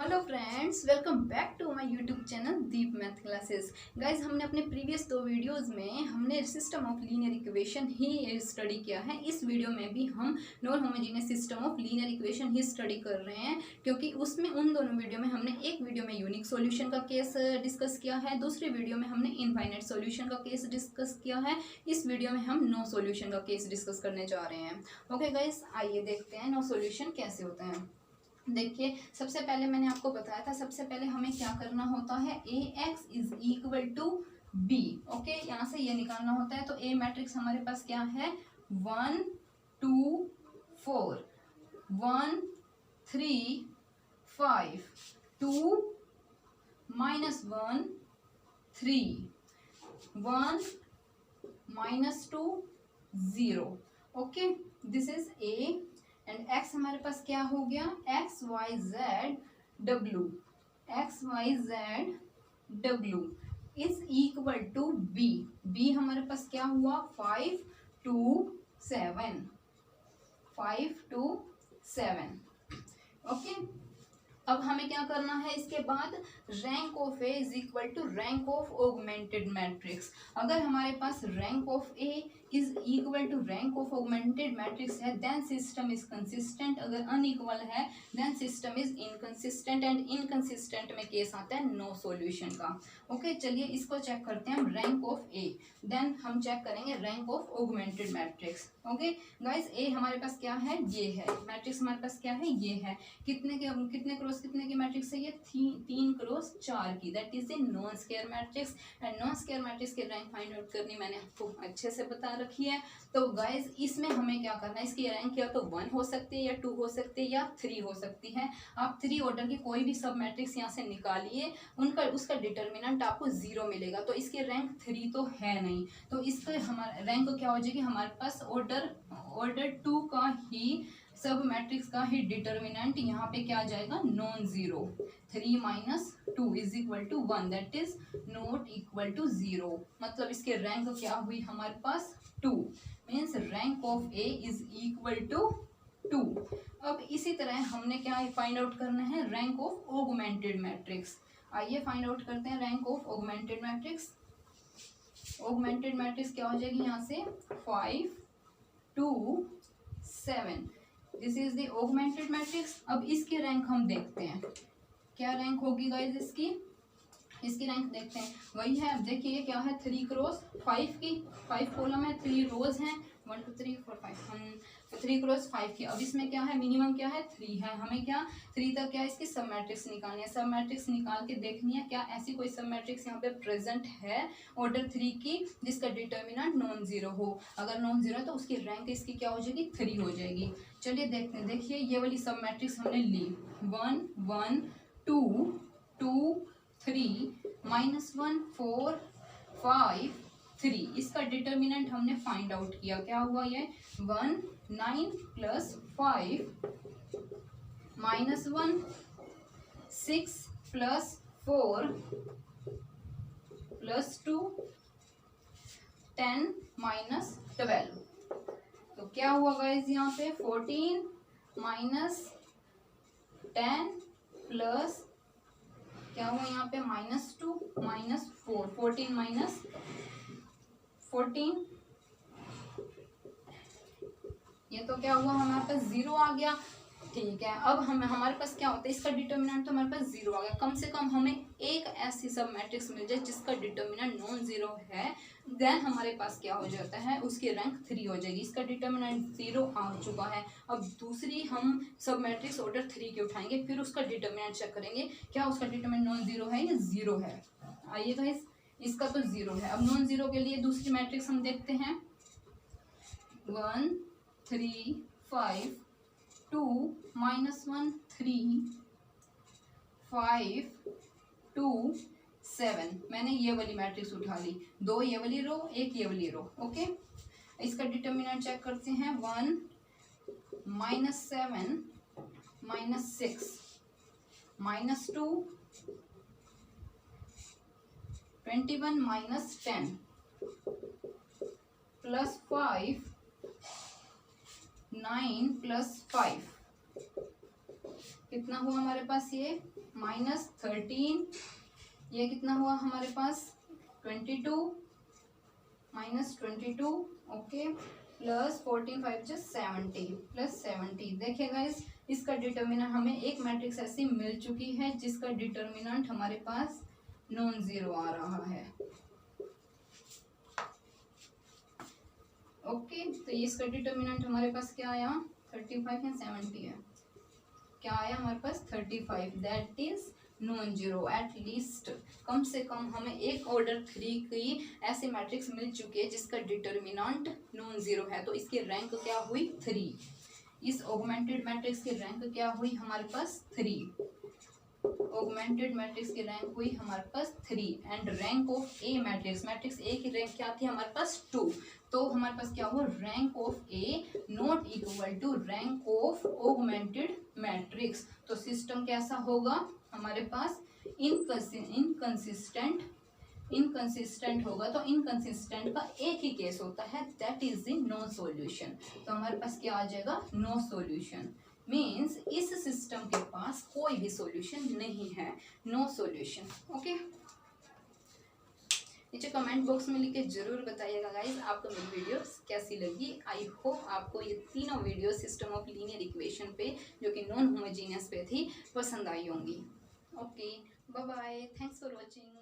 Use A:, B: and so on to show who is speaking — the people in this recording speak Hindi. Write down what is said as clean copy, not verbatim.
A: Hello friends, welcome back to my YouTube channel Deep math classes. Guys, हमने अपने प्रीवियस 2 वीडियोस में हमने सिस्टम ऑफ लीनियर इक्वेशन ही स्टडी किया है। इस वीडियो में भी हम non homogeneous system of linear equation ही स्टडी कर रहे हैं, क्योंकि उसमें उन दोनों वीडियो में हमने एक वीडियो में यूनिक सॉल्यूशन का केस डिस्कस किया है, दूसरी वीडियो में हमने इनफाइनाइट सॉल्यूशन का केस डिस्कस किया है। इस वीडियो में हम नो सॉल्यूशन का केस डिस्कस करने जा रहे हैं। ओके गाइज, आइए देखते हैं नो सॉल्यूशन कैसे होते हैं। देखिए, सबसे पहले मैंने आपको बताया था, सबसे पहले हमें क्या करना होता है, A x is equal to B. Okay, यहाँ से ये निकालना होता है। तो ए मैट्रिक्स हमारे पास क्या है, 1 2 4 1 3 5 2 -1 3 1 -2 0। Okay, this is A and x हमारे पास क्या हो गया, एक्स वाई जेड डब्ल्यू is equal to b. B हमारे पास क्या हुआ, 5 2 7। ओके, अब हमें क्या करना है, इसके बाद rank of A is equal to rank of augmented matrix. अगर हमारे पास rank of A is equal to rank of augmented matrix है, देन सिस्टम इज कंसिस्टेंट। अगर अनइक्वल है then system is inconsistent, and inconsistent में केस आता है नो सॉल्यूशन का। ओके, चलिए इसको चेक करते हैं हम, रैंक ऑफ ए, देन हम चेक करेंगे rank of augmented matrix. Okay guys, ए हमारे पास क्या है, ये है मैट्रिक्स, हमारे पास क्या है, ये है। कितने क्रॉस कितने की मैट्रिक्स है, ये 3 क्रॉस 4 की, that is a non square matrix. And non square matrix के रैंक फाइंड आउट करनी मैंने आपको अच्छे से बता रखी है। तो गाइस, इसमें हमें क्या करना है, इसकी रैंक या तो 1 हो सकती है, या 2 हो सकती है, या 3 हो सकती है। आप 3 ऑर्डर की कोई भी सब मैट्रिक्स यहाँ से निकालिए, उसका डिटर्मिनेंट आपको 0 मिलेगा। तो इसकी रैंक 3 तो है नहीं, तो इसका हमारा रैंक क्या हो जाएगी, हमारे पास ऑर्डर 2 का ही सब मैट्रिक्स का ही डिटर्मिनेंट यहाँ पे क्या आ जाएगा, non zero. 3 - 2 is equal to 1, that is not equal to 0। मतलब इसके रैंक क्या हुई हमारे पास, 2, means rank of A is equal to 2। अब इसी तरह हमने क्या फाइंड आउट करना है, रैंक ऑफ ऑगमेंटेड मैट्रिक्स। आइए फाइंड आउट करते हैं rank of augmented matrix. Augmented matrix क्या हो जाएगी, यहाँ से 5 2 7, this is the augmented matrix. अब इसकी रैंक हम देखते हैं, क्या रैंक होगी गाइस इसकी रैंक देखते हैं। वही है, अब देखिए क्या है, 3 क्रॉस 5 की, 5 कॉलम है, 3 रोज हैं, 1 2 3 4 5, 3 क्रॉस 5 की। अब इसमें क्या है, मिनिमम क्या है, 3 है। हमें क्या 3 तक क्या है, इसकी सब मैट्रिक्स निकालनी है। सब मैट्रिक्स निकाल के देखनी है क्या ऐसी कोई सब मैट्रिक्स यहाँ पे प्रेजेंट है ऑर्डर 3 की, जिसका डिटर्मिनेंट नॉन जीरो हो। अगर नॉन जीरो है तो उसकी रैंक इसकी क्या हो जाएगी, 3 हो जाएगी। चलिए देखते हैं। देखिए, ये वाली सब मैट्रिक्स हमने ली, 1 1 2 2 3 -1 4 5 3। इसका डिटर्मिनेंट हमने फाइंड आउट किया, क्या हुआ ये, 1 9 + 5 -1 6 + 4 + 2 10 - 12। तो क्या हुआ गाइस, यहाँ पे 14 - 10 प्लस क्या हुआ यहाँ पे, -2 -4, 14 - 14, ये तो क्या हुआ हमारे पास 0 आ गया। ठीक है, अब हमारे पास क्या होता है, इसका डिटर्मिनेंट तो हमारे पास 0 आ गया। कम से कम हमें एक ऐसी सब मैट्रिक्स मिल जाए जिसका डिटर्मिनेंट नॉन जीरो है, देन हमारे पास क्या हो जाता है, उसकी रैंक 3 हो जाएगी। इसका डिटर्मिनेंट 0 आ चुका है। अब दूसरी हम सब मैट्रिक्स ऑर्डर 3 के उठाएंगे, फिर उसका डिटर्मिनेंट चेक करेंगे क्या उसका डिटर्मिनेंट नॉन जीरो है या 0 है। आइए गाइस, इसका तो 0 है। अब नॉन जीरो के लिए दूसरी मैट्रिक्स हम देखते हैं, 1 3 5 2 -1 3 5 2 7। मैंने ये वाली मैट्रिक्स उठा ली, 2 ये वाली रो, 1 ये वाली रो। ओके, इसका डिटर्मिनेंट चेक करते हैं, 1 -7 -6 -2 21 -10 +5 9 + 5 कितना हुआ हमारे पास ये -13, ये कितना हुआ हमारे पास 22 -22, ओके, प्लस 14 5 जो 70 प्लस 70। देखिए गाइस इसका डिटर्मिनेंट हमें एक मैट्रिक्स ऐसी मिल चुकी है जिसका डिटर्मिनेंट हमारे पास नॉन जीरो आ रहा है, ओके। तो इसका डिटर्मिनेंट हमारे पास क्या आया 35 या 70 है, क्या आया हमारे पास 35, that is non zero. At least कम से कम हमें एक ऑर्डर 3 की ऐसी मैट्रिक्स मिल चुकी है जिसका डिटर्मिनेंट नॉन जीरो है, तो इसकी रैंक क्या हुई 3। इस ऑगमेंटेड मैट्रिक्स की रैंक क्या हुई हमारे पास 3, ऑगमेंटेड मैट्रिक्स की रैंक हुई हमारे पास 3। And rank of A matrix, matrix A की रैंक क्या थी हमारे पास 2, तो हमारे पास क्या हुआ rank of A not equal to rank of augmented matrix. तो सिस्टम कैसा होगा हमारे पास इनकंसिस्टेंट होगा। तो इनकंसिस्टेंट का एक ही केस होता है, that is the no solution. तो हमारे पास क्या आ जाएगा नो सॉल्यूशन, मीन्स इस सिस्टम के पास कोई भी सॉल्यूशन नहीं है, नो सॉल्यूशन, ओके। नीचे कमेंट बॉक्स में लिख के जरूर बताइएगा गाइस आपको मेरी वीडियो कैसी लगी। आई होप आपको ये तीनों video system of linear equation पे जो कि नॉन होमोजेनियस पे थी पसंद आई होंगी। Okay, bye bye, thanks for watching.